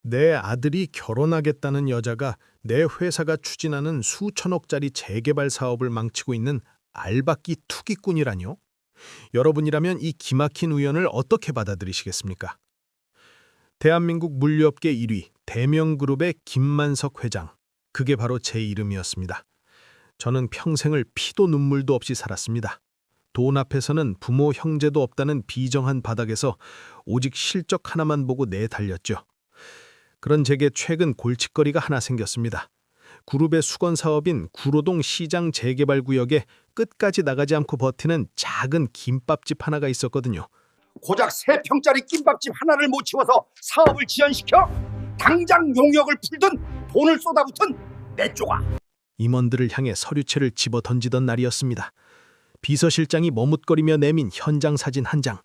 내 아들이 결혼하겠다는 여자가 내 회사가 추진하는 수천억짜리 재개발 사업을 망치고 있는 알박기 투기꾼이라뇨? 여러분이라면 이 기막힌 우연을 어떻게 받아들이시겠습니까? 대한민국 물류업계 1위 대명그룹의 김만석 회장. 그게 바로 제 이름이었습니다. 저는 평생을 피도 눈물도 없이 살았습니다. 돈 앞에서는 부모 형제도 없다는 비정한 바닥에서 오직 실적 하나만 보고 내달렸죠. 그런 제게 최근 골칫거리가 하나 생겼습니다. 그룹의 수건 사업인 구로동 시장 재개발 구역에 끝까지 나가지 않고 버티는 작은 김밥집 하나가 있었거든요. 고작 3평짜리 김밥집 하나를 못 치워서 사업을 지연시켜? 당장 용역을 풀든 돈을 쏟아붓든 내쫓아. 임원들을 향해 서류채를 집어 던지던 날이었습니다. 비서실장이 머뭇거리며 내민 현장 사진 한 장.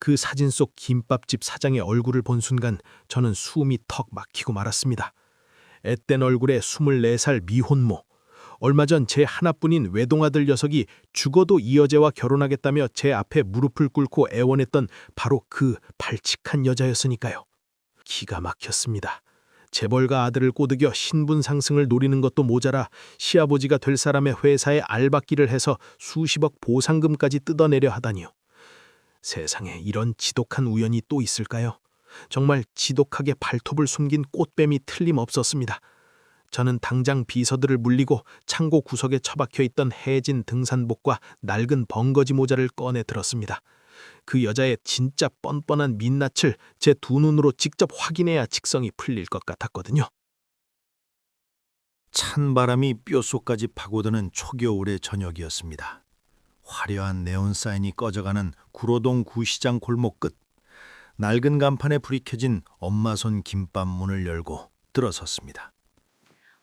그 사진 속 김밥집 사장의 얼굴을 본 순간 저는 숨이 턱 막히고 말았습니다. 앳된 얼굴에 24살 미혼모. 얼마 전 제 하나뿐인 외동아들 녀석이 죽어도 이 여자와 결혼하겠다며 제 앞에 무릎을 꿇고 애원했던 바로 그 발칙한 여자였으니까요. 기가 막혔습니다. 재벌가 아들을 꼬드겨 신분 상승을 노리는 것도 모자라 시아버지가 될 사람의 회사에 알박기를 해서 수십억 보상금까지 뜯어내려 하다니요. 세상에 이런 지독한 우연이 또 있을까요? 정말 지독하게 발톱을 숨긴 꽃뱀이 틀림없었습니다. 저는 당장 비서들을 물리고 창고 구석에 처박혀 있던 해진 등산복과 낡은 벙거지 모자를 꺼내 들었습니다. 그 여자의 진짜 뻔뻔한 민낯을 제 두 눈으로 직접 확인해야 직성이 풀릴 것 같았거든요. 찬 바람이 뼛속까지 파고드는 초겨울의 저녁이었습니다. 화려한 네온사인이 꺼져가는 구로동 구시장 골목 끝, 낡은 간판에 불이 켜진 엄마 손 김밥 문을 열고 들어섰습니다.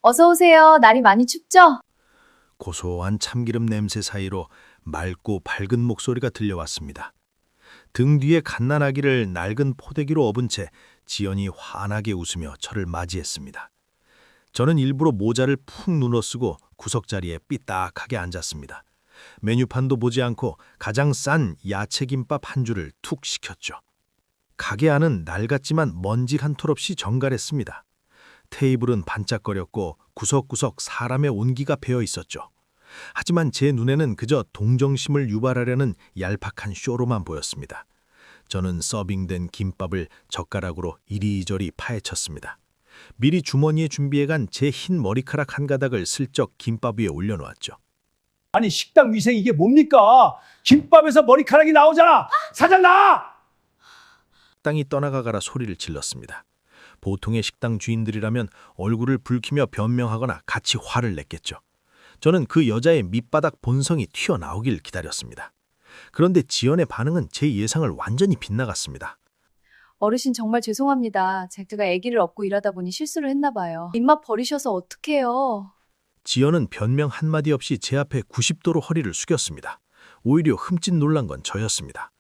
어서 오세요. 날이 많이 춥죠? 고소한 참기름 냄새 사이로 맑고 밝은 목소리가 들려왔습니다. 등 뒤에 갓난아기를 낡은 포대기로 업은 채 지연이 환하게 웃으며 저를 맞이했습니다. 저는 일부러 모자를 푹 눌러쓰고 구석자리에 삐딱하게 앉았습니다. 메뉴판도 보지 않고 가장 싼 야채김밥 한 줄을 툭 시켰죠. 가게 안은 낡았지만 먼지 한 톨 없이 정갈했습니다. 테이블은 반짝거렸고 구석구석 사람의 온기가 배어 있었죠. 하지만 제 눈에는 그저 동정심을 유발하려는 얄팍한 쇼로만 보였습니다. 저는 서빙된 김밥을 젓가락으로 이리저리 파헤쳤습니다. 미리 주머니에 준비해간 제 흰 머리카락 한 가닥을 슬쩍 김밥 위에 올려놓았죠. 아니 식당 위생 이게 뭡니까? 김밥에서 머리카락이 나오잖아. 사장 나! 식당이 떠나가라 소리를 질렀습니다. 보통의 식당 주인들이라면 얼굴을 붉히며 변명하거나 같이 화를 냈겠죠. 저는 그 여자의 밑바닥 본성이 튀어나오길 기다렸습니다. 그런데 지연의 반응은 제 예상을 완전히 빗나갔습니다. 어르신 정말 죄송합니다. 제가 아기를 업고 일하다 보니 실수를 했나 봐요. 입맛 버리셔서 어떡해요. 지연은 변명 한마디 없이 제 앞에 90도로 허리를 숙였습니다. 오히려 흠칫 놀란 건 저였습니다.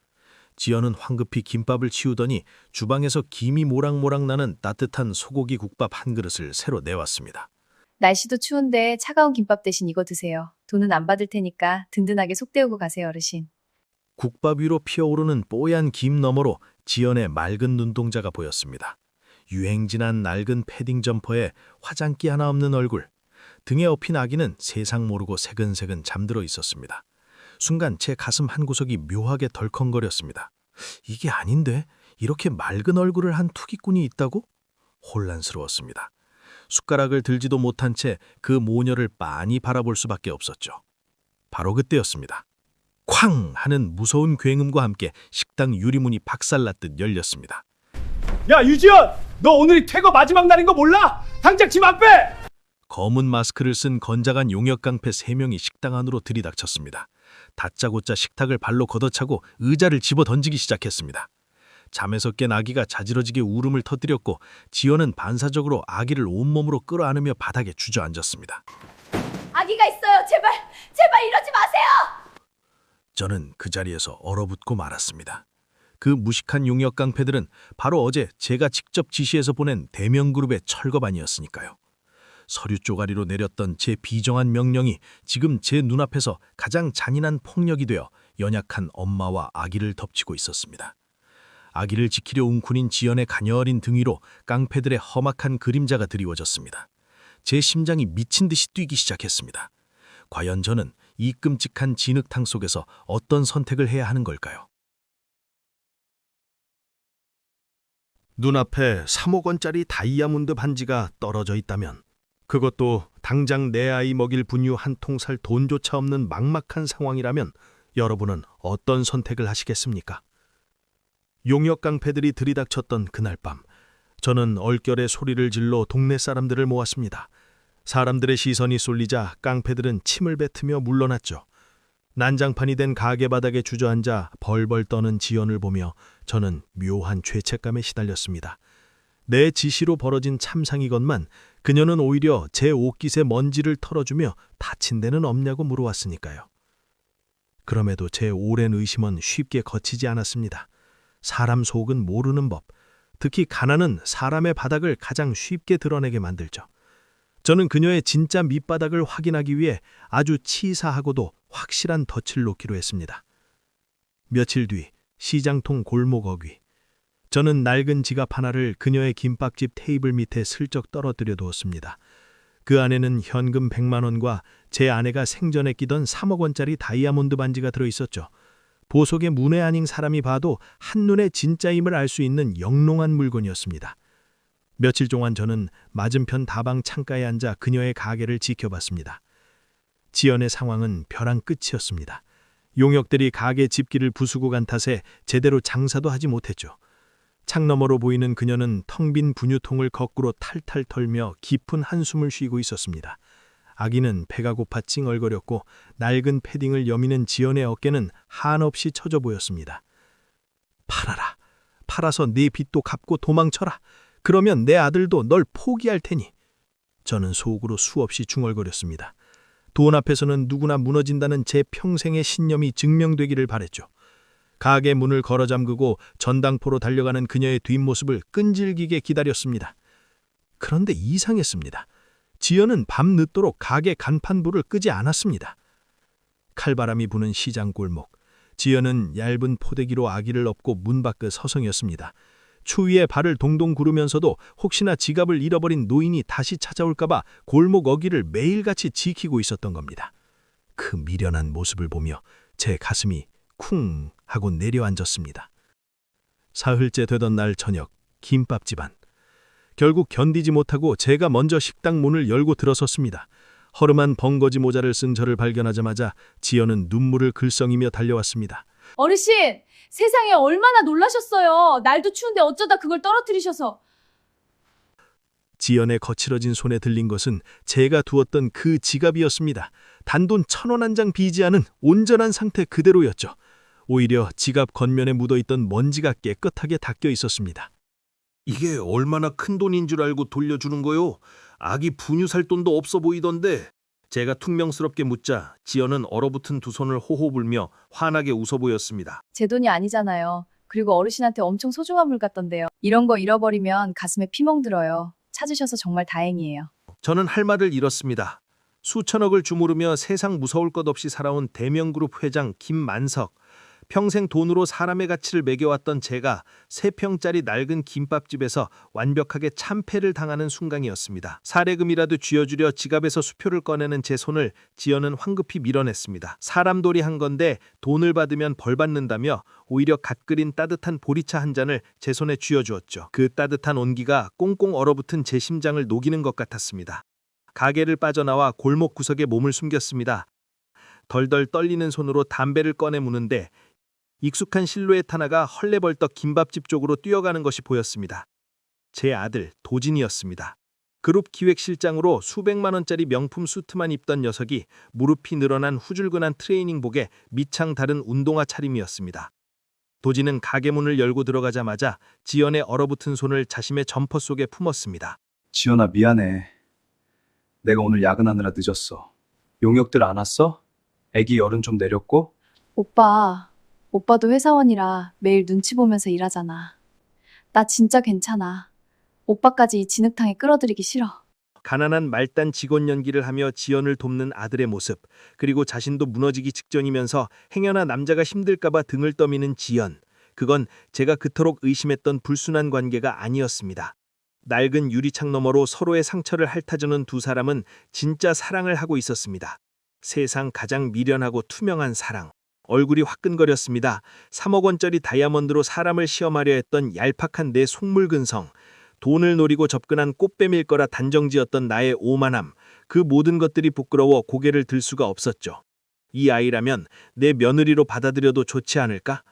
지연은 황급히 김밥을 치우더니 주방에서 김이 모락모락 나는 따뜻한 소고기 국밥 한 그릇을 새로 내왔습니다. 날씨도 추운데 차가운 김밥 대신 이거 드세요. 돈은 안 받을 테니까 든든하게 속 때우고 가세요, 어르신. 국밥 위로 피어오르는 뽀얀 김 너머로 지연의 맑은 눈동자가 보였습니다. 유행진한 낡은 패딩 점퍼에 화장기 하나 없는 얼굴, 등에 업힌 아기는 세상 모르고 새근새근 잠들어 있었습니다. 순간 제 가슴 한 구석이 묘하게 덜컹거렸습니다. 이게 아닌데 이렇게 맑은 얼굴을 한 투기꾼이 있다고? 혼란스러웠습니다. 숟가락을 들지도 못한 채 그 모녀를 빤히 바라볼 수밖에 없었죠. 바로 그때였습니다. 쾅 하는 무서운 굉음과 함께 식당 유리문이 박살났듯 열렸습니다. 야 유지연! 너 오늘이 퇴거 마지막 날인 거 몰라? 당장 집 앞에! 검은 마스크를 쓴 건장한 용역깡패 3명이 식당 안으로 들이닥쳤습니다. 다짜고짜 식탁을 발로 걷어차고 의자를 집어 던지기 시작했습니다. 잠에서 깬 아기가 자지러지게 울음을 터뜨렸고 지연은 반사적으로 아기를 온몸으로 끌어안으며 바닥에 주저앉았습니다. 아기가 있어요. 제발 이러지 마세요. 저는 그 자리에서 얼어붙고 말았습니다. 그 무식한 용역깡패들은 바로 어제 제가 직접 지시해서 보낸 대명그룹의 철거반이었으니까요. 서류 쪼가리로 내렸던 제 비정한 명령이 지금 제 눈앞에서 가장 잔인한 폭력이 되어 연약한 엄마와 아기를 덮치고 있었습니다. 아기를 지키려 웅크린 지연의 가녀어린 등 위로 깡패들의 험악한 그림자가 드리워졌습니다. 제 심장이 미친 듯이 뛰기 시작했습니다. 과연 저는 이 끔찍한 진흙탕 속에서 어떤 선택을 해야 하는 걸까요? 눈앞에 3억 원짜리 다이아몬드 반지가 떨어져 있다면, 그것도 당장 내 아이 먹일 분유 한 통 살 돈조차 없는 막막한 상황이라면 여러분은 어떤 선택을 하시겠습니까? 용역 깡패들이 들이닥쳤던 그날 밤, 저는 얼결에 소리를 질러 동네 사람들을 모았습니다. 사람들의 시선이 쏠리자 깡패들은 침을 뱉으며 물러났죠. 난장판이 된 가게 바닥에 주저앉아 벌벌 떠는 지연을 보며 저는 묘한 죄책감에 시달렸습니다. 내 지시로 벌어진 참상이건만 그녀는 오히려 제 옷깃에 먼지를 털어주며 다친 데는 없냐고 물어왔으니까요. 그럼에도 제 오랜 의심은 쉽게 거치지 않았습니다. 사람 속은 모르는 법, 특히 가난은 사람의 바닥을 가장 쉽게 드러내게 만들죠. 저는 그녀의 진짜 밑바닥을 확인하기 위해 아주 치사하고도 확실한 덫을 놓기로 했습니다. 며칠 뒤 시장통 골목 어귀. 저는 낡은 지갑 하나를 그녀의 김밥집 테이블 밑에 슬쩍 떨어뜨려 두었습니다. 그 안에는 현금 100만 원과 제 아내가 생전에 끼던 3억 원짜리 다이아몬드 반지가 들어있었죠. 보석의 문외 아닌 사람이 봐도 한눈에 진짜임을 알 수 있는 영롱한 물건이었습니다. 며칠 동안 저는 맞은편 다방 창가에 앉아 그녀의 가게를 지켜봤습니다. 지연의 상황은 벼랑 끝이었습니다. 용역들이 가게 집기를 부수고 간 탓에 제대로 장사도 하지 못했죠. 창 너머로 보이는 그녀는 텅 빈 분유통을 거꾸로 탈탈 털며 깊은 한숨을 쉬고 있었습니다. 아기는 배가 고파 찡얼거렸고 낡은 패딩을 여미는 지연의 어깨는 한없이 처져 보였습니다. 팔아라. 팔아서 네 빚도 갚고 도망쳐라. 그러면 내 아들도 널 포기할 테니. 저는 속으로 수없이 중얼거렸습니다. 돈 앞에서는 누구나 무너진다는 제 평생의 신념이 증명되기를 바랬죠. 가게 문을 걸어 잠그고 전당포로 달려가는 그녀의 뒷모습을 끈질기게 기다렸습니다. 그런데 이상했습니다. 지연은 밤늦도록 가게 간판불을 끄지 않았습니다. 칼바람이 부는 시장 골목. 지연은 얇은 포대기로 아기를 업고 문 밖을 서성였습니다. 추위에 발을 동동 구르면서도 혹시나 지갑을 잃어버린 노인이 다시 찾아올까봐 골목 어귀를 매일같이 지키고 있었던 겁니다. 그 미련한 모습을 보며 제 가슴이 쿵 하고 내려앉았습니다. 사흘째 되던 날 저녁, 김밥집 안. 결국 견디지 못하고 제가 먼저 식당 문을 열고 들어섰습니다. 허름한 벙거지 모자를 쓴 저를 발견하자마자 지연은 눈물을 글썽이며 달려왔습니다. 어르신, 세상에 얼마나 놀라셨어요. 날도 추운데 어쩌다 그걸 떨어뜨리셔서. 지연의 거칠어진 손에 들린 것은 제가 두었던 그 지갑이었습니다. 단돈 1,000원 한 장 비지 않은 온전한 상태 그대로였죠. 오히려 지갑 겉면에 묻어있던 먼지가 깨끗하게 닦여 있었습니다. 이게 얼마나 큰 돈인 줄 알고 돌려주는 거요? 아기 분유 살 돈도 없어 보이던데. 제가 퉁명스럽게 묻자 지연은 얼어붙은 두 손을 호호 불며 환하게 웃어 보였습니다. 제 돈이 아니잖아요. 그리고 어르신한테 엄청 소중한 물 같던데요. 이런 거 잃어버리면 가슴에 피멍 들어요. 찾으셔서 정말 다행이에요. 저는 할 말을 잃었습니다. 수천억을 주무르며 세상 무서울 것 없이 살아온 대명그룹 회장 김만석. 평생 돈으로 사람의 가치를 매겨왔던 제가 3평짜리 낡은 김밥집에서 완벽하게 참패를 당하는 순간이었습니다. 사례금이라도 쥐어주려 지갑에서 수표를 꺼내는 제 손을 지연은 황급히 밀어냈습니다. 사람돌이 한 건데 돈을 받으면 벌 받는다며 오히려 갓 끓인 따뜻한 보리차 한 잔을 제 손에 쥐어주었죠. 그 따뜻한 온기가 꽁꽁 얼어붙은 제 심장을 녹이는 것 같았습니다. 가게를 빠져나와 골목 구석에 몸을 숨겼습니다. 덜덜 떨리는 손으로 담배를 꺼내 무는데 익숙한 실루엣 하나가 헐레벌떡 김밥집 쪽으로 뛰어가는 것이 보였습니다. 제 아들 도진이었습니다. 그룹 기획실장으로 수백만 원짜리 명품 수트만 입던 녀석이 무릎이 늘어난 후줄근한 트레이닝복에 밑창 다른 운동화 차림이었습니다. 도진은 가게 문을 열고 들어가자마자 지연의 얼어붙은 손을 자신의 점퍼 속에 품었습니다. 지연아, 미안해. 내가 오늘 야근하느라 늦었어. 용역들 안 왔어? 애기 열은 좀 내렸고? 오빠도 회사원이라 매일 눈치 보면서 일하잖아. 나 진짜 괜찮아. 오빠까지 이 진흙탕에 끌어들이기 싫어. 가난한 말단 직원 연기를 하며 지연을 돕는 아들의 모습, 그리고 자신도 무너지기 직전이면서 행여나 남자가 힘들까봐 등을 떠미는 지연. 그건 제가 그토록 의심했던 불순한 관계가 아니었습니다. 낡은 유리창 너머로 서로의 상처를 핥아주는 두 사람은 진짜 사랑을 하고 있었습니다. 세상 가장 미련하고 투명한 사랑. 얼굴이 화끈거렸습니다. 3억 원짜리 다이아몬드로 사람을 시험하려 했던 얄팍한 내 속물근성. 돈을 노리고 접근한 꽃뱀일 거라 단정지었던 나의 오만함. 그 모든 것들이 부끄러워 고개를 들 수가 없었죠. 이 아이라면 내 며느리로 받아들여도 좋지 않을까?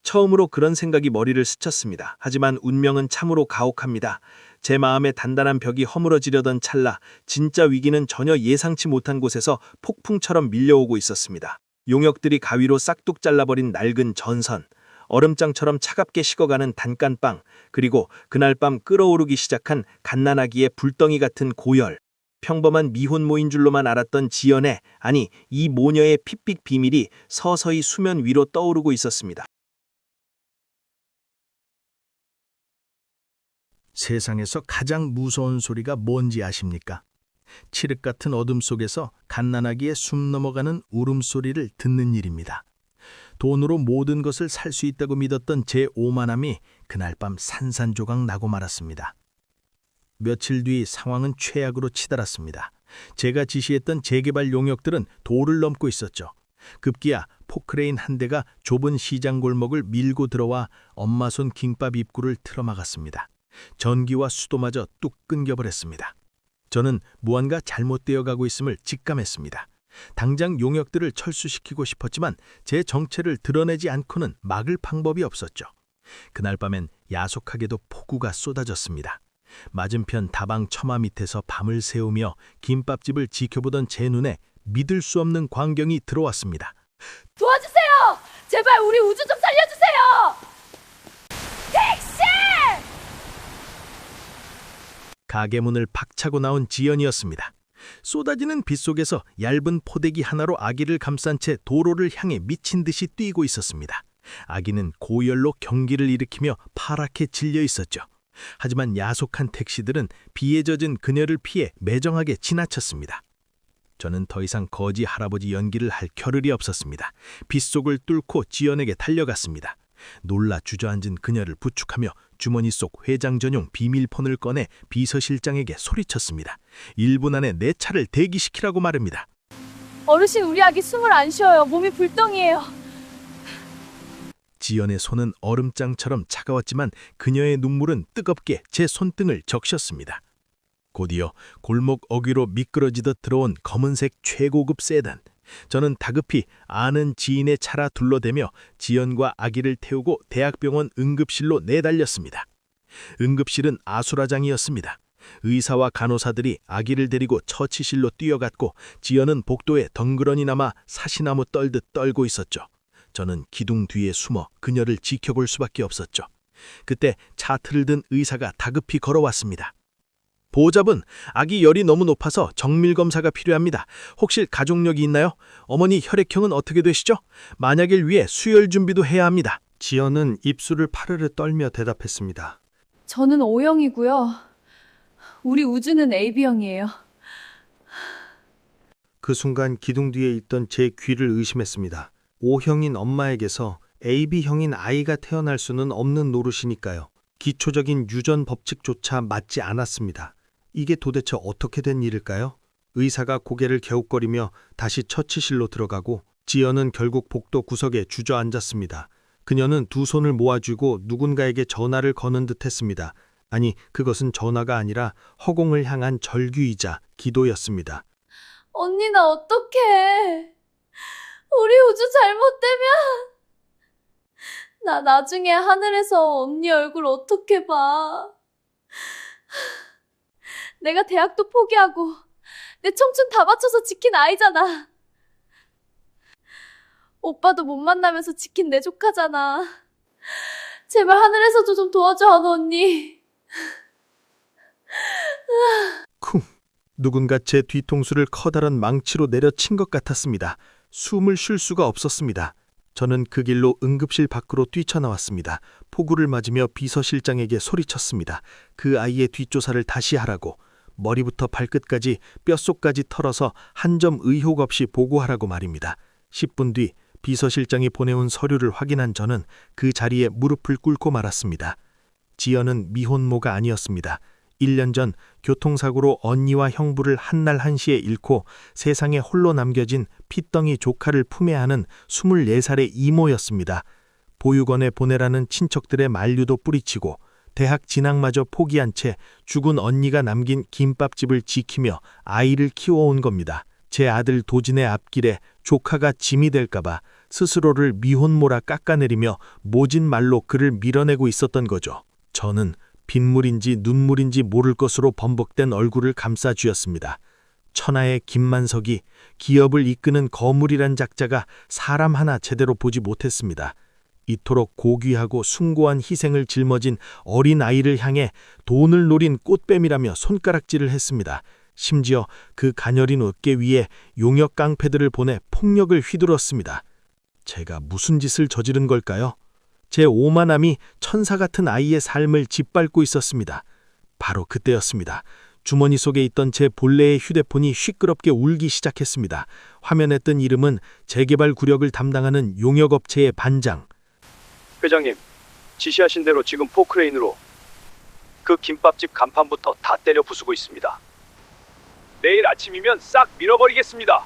처음으로 그런 생각이 머리를 스쳤습니다. 하지만 운명은 참으로 가혹합니다. 제 마음의 단단한 벽이 허물어지려던 찰나 진짜 위기는 전혀 예상치 못한 곳에서 폭풍처럼 밀려오고 있었습니다. 용역들이 가위로 싹둑 잘라버린 낡은 전선, 얼음장처럼 차갑게 식어가는 단칸방, 그리고 그날 밤 끓어오르기 시작한 갓난아기의 불덩이 같은 고열. 평범한 미혼모인 줄로만 알았던 지연의, 아니 이 모녀의 핏빛 비밀이 서서히 수면 위로 떠오르고 있었습니다. 세상에서 가장 무서운 소리가 뭔지 아십니까? 칠흑 같은 어둠 속에서 갓난아기의 숨 넘어가는 울음소리를 듣는 일입니다. 돈으로 모든 것을 살 수 있다고 믿었던 제 오만함이 그날 밤 산산조각 나고 말았습니다. 며칠 뒤 상황은 최악으로 치달았습니다. 제가 지시했던 재개발 용역들은 도를 넘고 있었죠. 급기야 포크레인 한 대가 좁은 시장 골목을 밀고 들어와 엄마 손 김밥 입구를 틀어막았습니다. 전기와 수도마저 뚝 끊겨버렸습니다. 저는 무언가 잘못되어 가고 있음을 직감했습니다. 당장 용역들을 철수시키고 싶었지만 제 정체를 드러내지 않고는 막을 방법이 없었죠. 그날 밤엔 야속하게도 폭우가 쏟아졌습니다. 맞은편 다방 처마 밑에서 밤을 새우며 김밥집을 지켜보던 제 눈에 믿을 수 없는 광경이 들어왔습니다. 도와주세요! 제발 우리 우주 좀 살려주세요! 택시! 가게 문을 박차고 나온 지연이었습니다. 쏟아지는 빛 속에서 얇은 포대기 하나로 아기를 감싼 채 도로를 향해 미친 듯이 뛰고 있었습니다. 아기는 고열로 경기를 일으키며 파랗게 질려 있었죠. 하지만 야속한 택시들은 비에 젖은 그녀를 피해 매정하게 지나쳤습니다. 저는 더 이상 거지 할아버지 연기를 할 겨를이 없었습니다. 빗속을 뚫고 지연에게 달려갔습니다. 놀라 주저앉은 그녀를 부축하며 주머니 속 회장 전용 비밀폰을 꺼내 비서실장에게 소리쳤습니다. 1분 안에 내 차를 대기시키라고 말입니다. 어르신, 우리 아기 숨을 안 쉬어요. 몸이 불덩이에요. 지연의 손은 얼음장처럼 차가웠지만 그녀의 눈물은 뜨겁게 제 손등을 적셨습니다. 곧이어 골목 어귀로 미끄러지듯 들어온 검은색 최고급 세단. 저는 다급히 아는 지인의 차라 둘러대며 지연과 아기를 태우고 대학병원 응급실로 내달렸습니다. 응급실은 아수라장이었습니다. 의사와 간호사들이 아기를 데리고 처치실로 뛰어갔고 지연은 복도에 덩그러니 남아 사시나무 떨듯 떨고 있었죠. 저는 기둥 뒤에 숨어 그녀를 지켜볼 수밖에 없었죠. 그때 차트를 든 의사가 다급히 걸어왔습니다. 보호자분, 아기 열이 너무 높아서 정밀 검사가 필요합니다. 혹시 가족력이 있나요? 어머니 혈액형은 어떻게 되시죠? 만약을 위해 수혈 준비도 해야 합니다. 지연은 입술을 파르르 떨며 대답했습니다. 저는 O형이고요. 우리 우주는 AB형이에요. 그 순간 기둥 뒤에 있던 제 귀를 의심했습니다. O형인 엄마에게서 AB형인 아이가 태어날 수는 없는 노릇이니까요. 기초적인 유전 법칙조차 맞지 않았습니다. 이게 도대체 어떻게 된 일일까요? 의사가 고개를 갸웃거리며 다시 처치실로 들어가고 지연은 결국 복도 구석에 주저앉았습니다. 그녀는 두 손을 모아쥐고 누군가에게 전화를 거는 듯 했습니다. 아니, 그것은 전화가 아니라 허공을 향한 절규이자 기도였습니다. 언니, 나 어떡해. 우리 우주 잘못되면 나 나중에 하늘에서 언니 얼굴 어떻게 봐. 내가 대학도 포기하고 내 청춘 다 바쳐서 지킨 아이잖아. 오빠도 못 만나면서 지킨 내 조카잖아. 제발 하늘에서도 좀 도와줘, 한우 언니. 쿵! 누군가 제 뒤통수를 커다란 망치로 내려친 것 같았습니다. 숨을 쉴 수가 없었습니다. 저는 그 길로 응급실 밖으로 뛰쳐나왔습니다. 폭우를 맞으며 비서실장에게 소리쳤습니다. 그 아이의 뒷조사를 다시 하라고, 머리부터 발끝까지 뼛속까지 털어서 한 점 의혹 없이 보고하라고 말입니다. 10분 뒤 비서실장이 보내온 서류를 확인한 저는 그 자리에 무릎을 꿇고 말았습니다. 지연은 미혼모가 아니었습니다. 1년 전 교통사고로 언니와 형부를 한날 한시에 잃고 세상에 홀로 남겨진 핏덩이 조카를 품에 안은 24살의 이모였습니다. 보육원에 보내라는 친척들의 만류도 뿌리치고 대학 진학마저 포기한 채 죽은 언니가 남긴 김밥집을 지키며 아이를 키워온 겁니다. 제 아들 도진의 앞길에 조카가 짐이 될까봐 스스로를 미혼모라 깎아내리며 모진 말로 그를 밀어내고 있었던 거죠. 저는 빗물인지 눈물인지 모를 것으로 범벅된 얼굴을 감싸쥐었습니다. 천하의 김만석이 기업을 이끄는 거물이란 작자가 사람 하나 제대로 보지 못했습니다. 이토록 고귀하고 숭고한 희생을 짊어진 어린 아이를 향해 돈을 노린 꽃뱀이라며 손가락질을 했습니다. 심지어 그 가녀린 어깨 위에 용역 깡패들을 보내 폭력을 휘둘렀습니다. 제가 무슨 짓을 저지른 걸까요? 제 오만함이 천사 같은 아이의 삶을 짓밟고 있었습니다. 바로 그때였습니다. 주머니 속에 있던 제 본래의 휴대폰이 시끄럽게 울기 시작했습니다. 화면에 뜬 이름은 재개발 구력을 담당하는 용역업체의 반장. 회장님, 지시하신 대로 지금 포크레인으로 그 김밥집 간판부터 다 때려 부수고 있습니다. 내일 아침이면 싹 밀어버리겠습니다.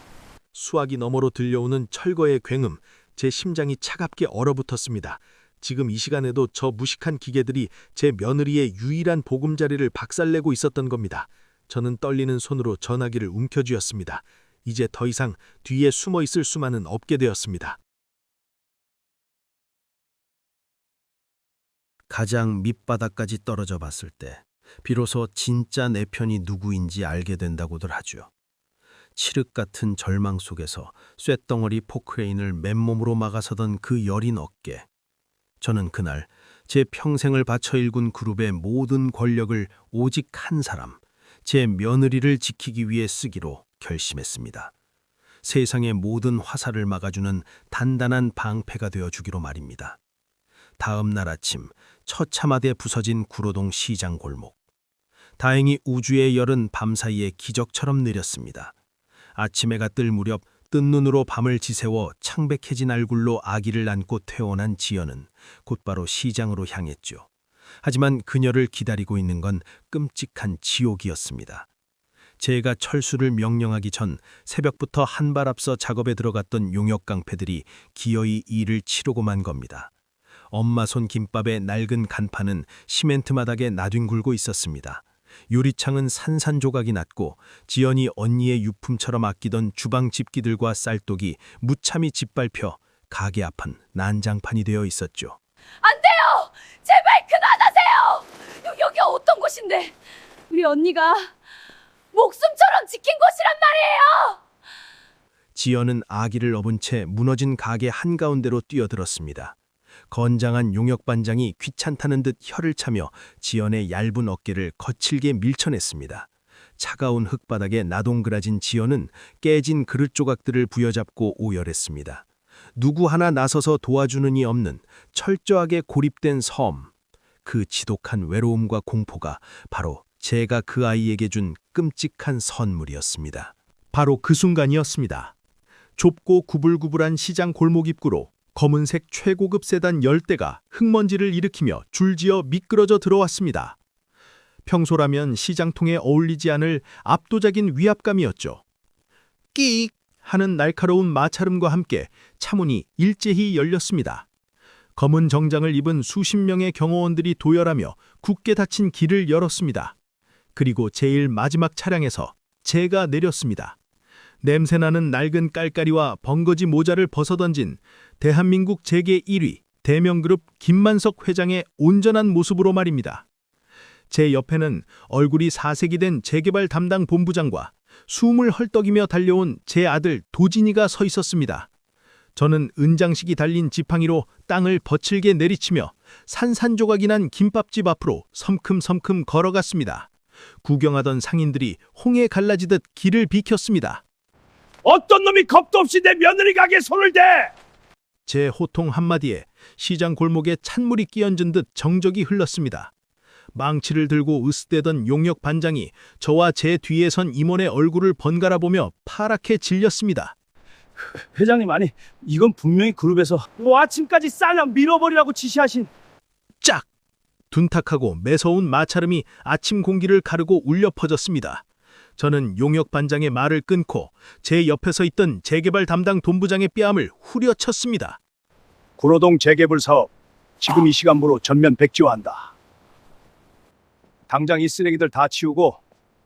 수화기 너머로 들려오는 철거의 굉음, 제 심장이 차갑게 얼어붙었습니다. 지금 이 시간에도 저 무식한 기계들이 제 며느리의 유일한 보금자리를 박살내고 있었던 겁니다. 저는 떨리는 손으로 전화기를 움켜쥐었습니다. 이제 더 이상 뒤에 숨어 있을 수만은 없게 되었습니다. 가장 밑바닥까지 떨어져 봤을 때 비로소 진짜 내 편이 누구인지 알게 된다고들 하죠. 칠흑 같은 절망 속에서 쇳덩어리 포크레인을 맨몸으로 막아서던 그 여린 어깨. 저는 그날 제 평생을 바쳐 일군 그룹의 모든 권력을 오직 한 사람, 제 며느리를 지키기 위해 쓰기로 결심했습니다. 세상의 모든 화살을 막아주는 단단한 방패가 되어주기로 말입니다. 다음 날 아침 처참하게 부서진 구로동 시장 골목. 다행히 우주의 열은 밤사이에 기적처럼 내렸습니다. 아침 해가 뜰 무렵 뜬 눈으로 밤을 지새워 창백해진 얼굴로 아기를 안고 퇴원한 지연은 곧바로 시장으로 향했죠. 하지만 그녀를 기다리고 있는 건 끔찍한 지옥이었습니다. 제가 철수를 명령하기 전 새벽부터 한 발 앞서 작업에 들어갔던 용역 깡패들이 기어이 일을 치르고 만 겁니다. 엄마 손 김밥의 낡은 간판은 시멘트 바닥에 나뒹굴고 있었습니다. 유리창은 산산조각이 났고 지연이 언니의 유품처럼 아끼던 주방 집기들과 쌀독이 무참히 짓밟혀 가게 앞은 난장판이 되어 있었죠. 안 돼요! 제발 그만하세요! 여기 어떤 곳인데? 우리 언니가 목숨처럼 지킨 곳이란 말이에요! 지연은 아기를 업은 채 무너진 가게 한가운데로 뛰어들었습니다. 건장한 용역반장이 귀찮다는 듯 혀를 차며 지연의 얇은 어깨를 거칠게 밀쳐냈습니다. 차가운 흙바닥에 나동그라진 지연은 깨진 그릇 조각들을 부여잡고 오열했습니다. 누구 하나 나서서 도와주는 이 없는 철저하게 고립된 섬. 그 지독한 외로움과 공포가 바로 제가 그 아이에게 준 끔찍한 선물이었습니다. 바로 그 순간이었습니다. 좁고 구불구불한 시장 골목 입구로 검은색 최고급 세단 10대가 흙먼지를 일으키며 줄지어 미끄러져 들어왔습니다. 평소라면 시장통에 어울리지 않을 압도적인 위압감이었죠. 끼익 하는 날카로운 마찰음과 함께 차문이 일제히 열렸습니다. 검은 정장을 입은 수십 명의 경호원들이 도열하며 굳게 닫힌 길을 열었습니다. 그리고 제일 마지막 차량에서 제가 내렸습니다. 냄새나는 낡은 깔깔이와 벙거지 모자를 벗어던진 대한민국 재계 1위 대명그룹 김만석 회장의 온전한 모습으로 말입니다. 제 옆에는 얼굴이 사색이 된 재개발 담당 본부장과 숨을 헐떡이며 달려온 제 아들 도진이가 서 있었습니다. 저는 은장식이 달린 지팡이로 땅을 거칠게 내리치며 산산조각이 난 김밥집 앞으로 섬큼섬큼 걸어갔습니다. 구경하던 상인들이 홍해 갈라지듯 길을 비켰습니다. 어떤 놈이 겁도 없이 내 며느리 가게에 손을 대! 제 호통 한마디에 시장 골목에 찬물이 끼얹은 듯 정적이 흘렀습니다. 망치를 들고 으스대던 용역 반장이 저와 제 뒤에 선 임원의 얼굴을 번갈아 보며 파랗게 질렸습니다. 회장님, 아니 이건 분명히 그룹에서 아침까지 쌀량 밀어버리라고 지시하신. 짝! 둔탁하고 매서운 마찰음이 아침 공기를 가르고 울려 퍼졌습니다. 저는 용역 반장의 말을 끊고 제 옆에 서 있던 재개발 담당 본부장의 뺨을 후려쳤습니다. 구로동 재개발 사업 지금 이 시간부로 전면 백지화한다. 당장 이 쓰레기들 다 치우고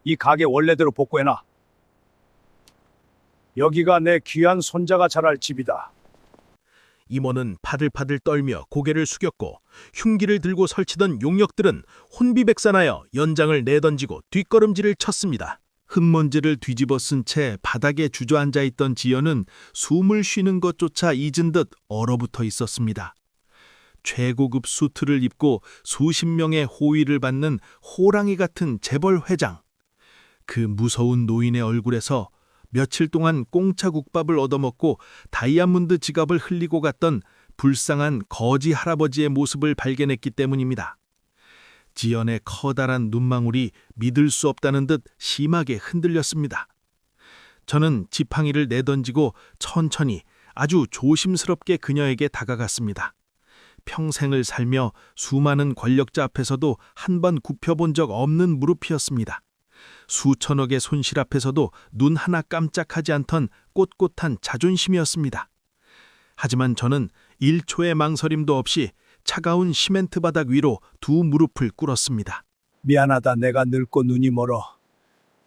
이 가게 원래대로 복구해놔. 여기가 내 귀한 손자가 자랄 집이다. 임원은 파들파들 떨며 고개를 숙였고 흉기를 들고 설치던 용역들은 혼비백산하여 연장을 내던지고 뒷걸음질을 쳤습니다. 흙먼지를 뒤집어 쓴 채 바닥에 주저앉아 있던 지연은 숨을 쉬는 것조차 잊은 듯 얼어붙어 있었습니다. 최고급 수트를 입고 수십 명의 호의를 받는 호랑이 같은 재벌 회장. 그 무서운 노인의 얼굴에서 며칠 동안 공짜 국밥을 얻어먹고 다이아몬드 지갑을 흘리고 갔던 불쌍한 거지 할아버지의 모습을 발견했기 때문입니다. 지연의 커다란 눈망울이 믿을 수 없다는 듯 심하게 흔들렸습니다. 저는 지팡이를 내던지고 천천히 아주 조심스럽게 그녀에게 다가갔습니다. 평생을 살며 수많은 권력자 앞에서도 한 번 굽혀본 적 없는 무릎이었습니다. 수천억의 손실 앞에서도 눈 하나 깜짝하지 않던 꼿꼿한 자존심이었습니다. 하지만 저는 1초의 망설임도 없이 차가운 시멘트 바닥 위로 두 무릎을 꿇었습니다. 미안하다. 내가 늙고 눈이 멀어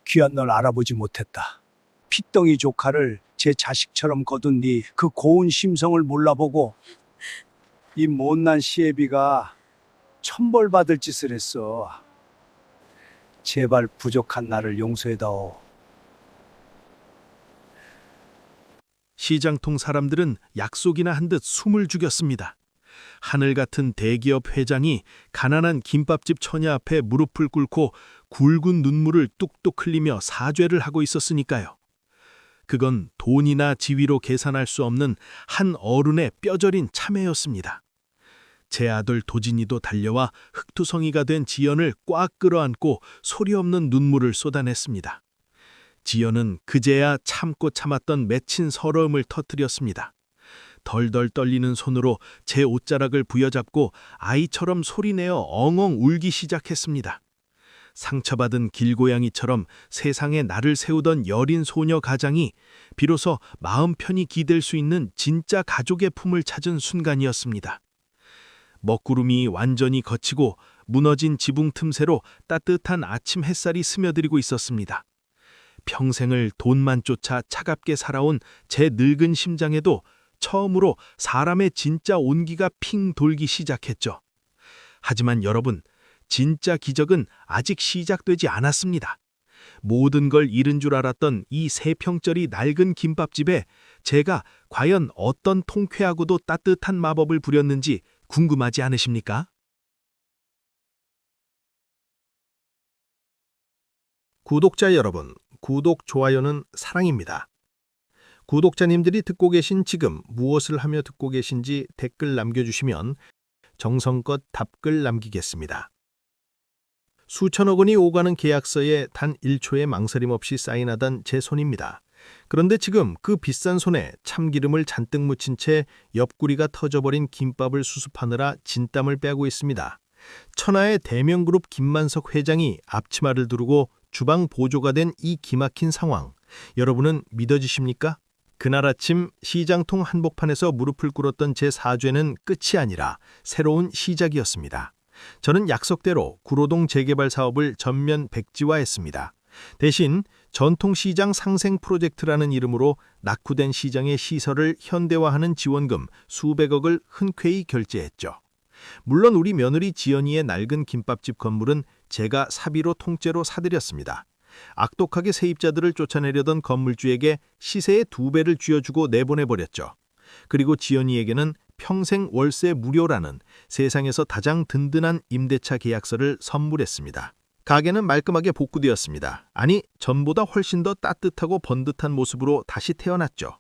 귀한 널 알아보지 못했다. 핏덩이 조카를 제 자식처럼 거둔 네 그 고운 심성을 몰라보고 이 못난 시애비가 천벌받을 짓을 했어. 제발 부족한 나를 용서해다오. 시장통 사람들은 약속이나 한 듯 숨을 죽였습니다. 하늘 같은 대기업 회장이 가난한 김밥집 처녀 앞에 무릎을 꿇고 굵은 눈물을 뚝뚝 흘리며 사죄를 하고 있었으니까요. 그건 돈이나 지위로 계산할 수 없는 한 어른의 뼈저린 참회였습니다. 제 아들 도진이도 달려와 흑투성이가 된 지연을 꽉 끌어안고 소리 없는 눈물을 쏟아냈습니다. 지연은 그제야 참고 참았던 맺힌 서러움을 터뜨렸습니다. 덜덜 떨리는 손으로 제 옷자락을 부여잡고 아이처럼 소리내어 엉엉 울기 시작했습니다. 상처받은 길고양이처럼 세상에 나를 세우던 여린 소녀 가장이 비로소 마음 편히 기댈 수 있는 진짜 가족의 품을 찾은 순간이었습니다. 먹구름이 완전히 걷히고 무너진 지붕 틈새로 따뜻한 아침 햇살이 스며들고 있었습니다. 평생을 돈만 쫓아 차갑게 살아온 제 늙은 심장에도 처음으로 사람의 진짜 온기가 핑 돌기 시작했죠. 하지만 여러분, 진짜 기적은 아직 시작되지 않았습니다. 모든 걸 잃은 줄 알았던 이 3평짜리 낡은 김밥집에 제가 과연 어떤 통쾌하고도 따뜻한 마법을 부렸는지 궁금하지 않으십니까? 구독자 여러분, 구독, 좋아요는 사랑입니다. 구독자님들이 듣고 계신 지금 무엇을 하며 듣고 계신지 댓글 남겨주시면 정성껏 답글 남기겠습니다. 수천억 원이 오가는 계약서에 단 1초의 망설임 없이 사인하던 제 손입니다. 그런데 지금 그 비싼 손에 참기름을 잔뜩 묻힌 채 옆구리가 터져버린 김밥을 수습하느라 진땀을 빼고 있습니다. 천하의 대명그룹 김만석 회장이 앞치마를 두르고 주방 보조가 된 이 기막힌 상황, 여러분은 믿어지십니까? 그날 아침 시장통 한복판에서 무릎을 꿇었던 제 사죄는 끝이 아니라 새로운 시작이었습니다. 저는 약속대로 구로동 재개발 사업을 전면 백지화했습니다. 대신 전통시장 상생 프로젝트라는 이름으로 낙후된 시장의 시설을 현대화하는 지원금 수백억을 흔쾌히 결제했죠. 물론 우리 며느리 지연이의 낡은 김밥집 건물은 제가 사비로 통째로 사들였습니다. 악독하게 세입자들을 쫓아내려던 건물주에게 시세의 2배를 쥐어주고 내보내버렸죠. 그리고 지연이에게는 평생 월세 무료라는 세상에서 가장 든든한 임대차 계약서를 선물했습니다. 가게는 말끔하게 복구되었습니다. 아니, 전보다 훨씬 더 따뜻하고 번듯한 모습으로 다시 태어났죠.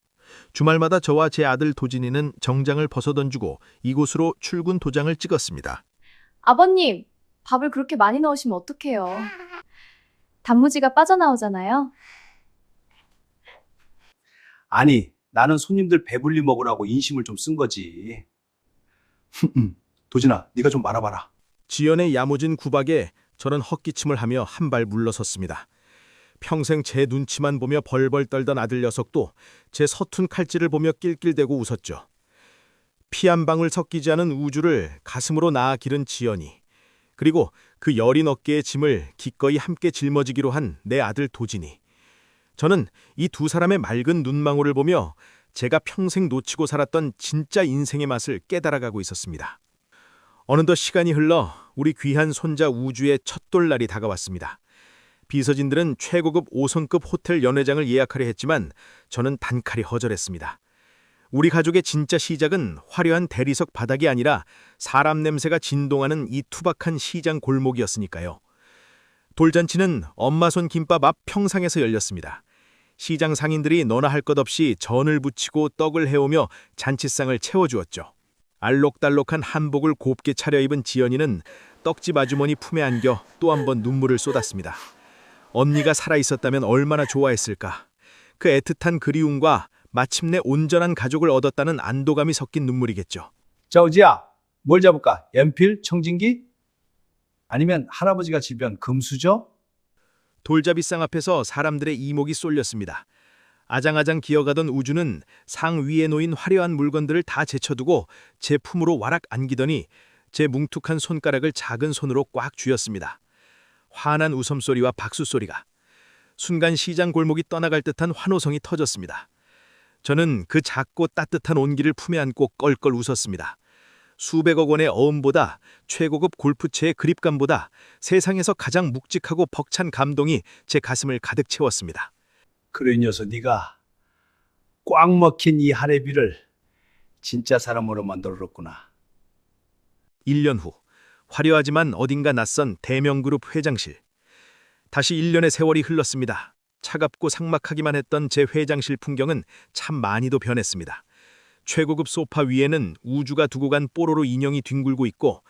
주말마다 저와 제 아들 도진이는 정장을 벗어던지고 이곳으로 출근 도장을 찍었습니다. 아버님, 밥을 그렇게 많이 넣으시면 어떡해요? 단무지가 빠져나오잖아요. 아니, 나는 손님들 배불리 먹으라고 인심을 좀 쓴 거지. 도진아, 네가 좀 말아봐라. 지연의 야무진 구박에 저는 헛기침을 하며 한 발 물러섰습니다. 평생 제 눈치만 보며 벌벌 떨던 아들 녀석도 제 서툰 칼질을 보며 낄낄대고 웃었죠. 피 한 방울 섞이지 않은 우주를 가슴으로 낳아 기른 지연이, 그리고 그 여린 어깨의 짐을 기꺼이 함께 짊어지기로 한 내 아들 도진이. 저는 이 두 사람의 맑은 눈망울을 보며 제가 평생 놓치고 살았던 진짜 인생의 맛을 깨달아가고 있었습니다. 어느덧 시간이 흘러 우리 귀한 손자 우주의 첫 돌날이 다가왔습니다. 비서진들은 최고급 5성급 호텔 연회장을 예약하려 했지만 저는 단칼이 허절했습니다. 우리 가족의 진짜 시작은 화려한 대리석 바닥이 아니라 사람 냄새가 진동하는 이 투박한 시장 골목이었으니까요. 돌잔치는 엄마 손 김밥 앞 평상에서 열렸습니다. 시장 상인들이 너나 할 것 없이 전을 부치고 떡을 해오며 잔치상을 채워주었죠. 알록달록한 한복을 곱게 차려입은 지연이는 떡집 아주머니 품에 안겨 또 한 번 눈물을 쏟았습니다. 언니가 살아있었다면 얼마나 좋아했을까. 그 애틋한 그리움과 마침내 온전한 가족을 얻었다는 안도감이 섞인 눈물이겠죠. 자, 우지야, 뭘 잡을까? 연필, 청진기? 아니면 할아버지가 집연 금수저? 돌잡이상 앞에서 사람들의 이목이 쏠렸습니다. 아장아장 기어가던 우주는 상 위에 놓인 화려한 물건들을 다 제쳐두고 제 품으로 와락 안기더니 제 뭉툭한 손가락을 작은 손으로 꽉 쥐었습니다. 환한 웃음소리와 박수소리가. 순간 시장 골목이 떠나갈 듯한 환호성이 터졌습니다. 저는 그 작고 따뜻한 온기를 품에 안고 껄껄 웃었습니다. 수백억 원의 어음보다, 최고급 골프채의 그립감보다 세상에서 가장 묵직하고 벅찬 감동이 제 가슴을 가득 채웠습니다. 그래, 이 녀석, 네가 꽉 먹힌 이 할애비를 진짜 사람으로 만들었구나. 1년 후, 화려하지만 어딘가 낯선 대명그룹 회장실. 다시 1년의 세월이 흘렀습니다. 차갑고 삭막하기만 했던 제 회장실 풍경은 참 많이도 변했습니다. 최고급 소파 위에는 우주가 두고 간 뽀로로 인형이 뒹굴고 있고,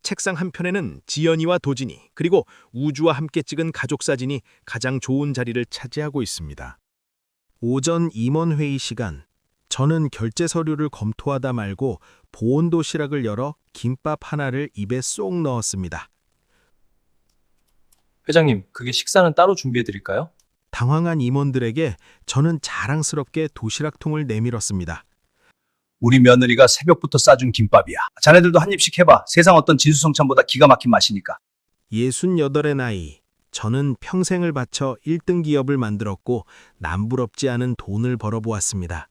책상 한편에는 지연이와 도진이, 그리고 우주와 함께 찍은 가족 사진이 가장 좋은 자리를 차지하고 있습니다. 오전 임원회의 시간, 저는 결제 서류를 검토하다 말고 보온 도시락을 열어 김밥 하나를 입에 쏙 넣었습니다. 회장님, 그게 식사는 따로 준비해드릴까요? 당황한 임원들에게 저는 자랑스럽게 도시락통을 내밀었습니다. 우리 며느리가 새벽부터 싸준 김밥이야. 자네들도 한 입씩 해봐. 세상 어떤 진수성찬보다 기가 막힌 맛이니까. 68의 나이, 저는 평생을 바쳐 1등 기업을 만들었고 남부럽지 않은 돈을 벌어보았습니다.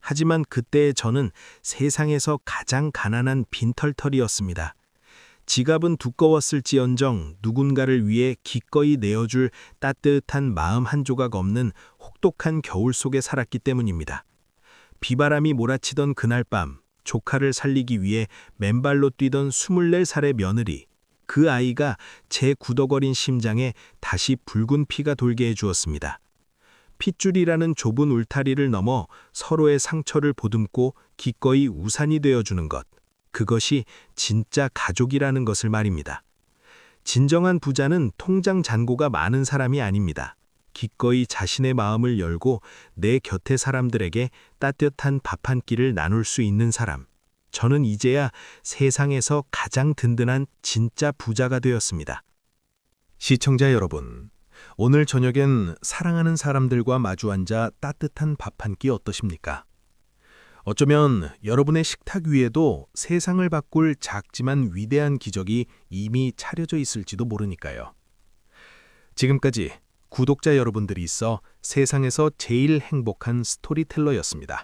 하지만 그때의 저는 세상에서 가장 가난한 빈털털이었습니다. 지갑은 두꺼웠을지언정 누군가를 위해 기꺼이 내어줄 따뜻한 마음 한 조각 없는 혹독한 겨울 속에 살았기 때문입니다. 비바람이 몰아치던 그날 밤, 조카를 살리기 위해 맨발로 뛰던 24살의 며느리, 그 아이가 제 굳어거린 심장에 다시 붉은 피가 돌게 해주었습니다. 핏줄이라는 좁은 울타리를 넘어 서로의 상처를 보듬고 기꺼이 우산이 되어주는 것, 그것이 진짜 가족이라는 것을 말입니다. 진정한 부자는 통장 잔고가 많은 사람이 아닙니다. 기꺼이 자신의 마음을 열고 내 곁의 사람들에게 따뜻한 밥 한 끼를 나눌 수 있는 사람. 저는 이제야 세상에서 가장 든든한 진짜 부자가 되었습니다. 시청자 여러분, 오늘 저녁엔 사랑하는 사람들과 마주 앉아 따뜻한 밥 한 끼 어떠십니까? 어쩌면 여러분의 식탁 위에도 세상을 바꿀 작지만 위대한 기적이 이미 차려져 있을지도 모르니까요. 지금까지 구독자 여러분들이 있어 세상에서 제일 행복한 스토리텔러였습니다.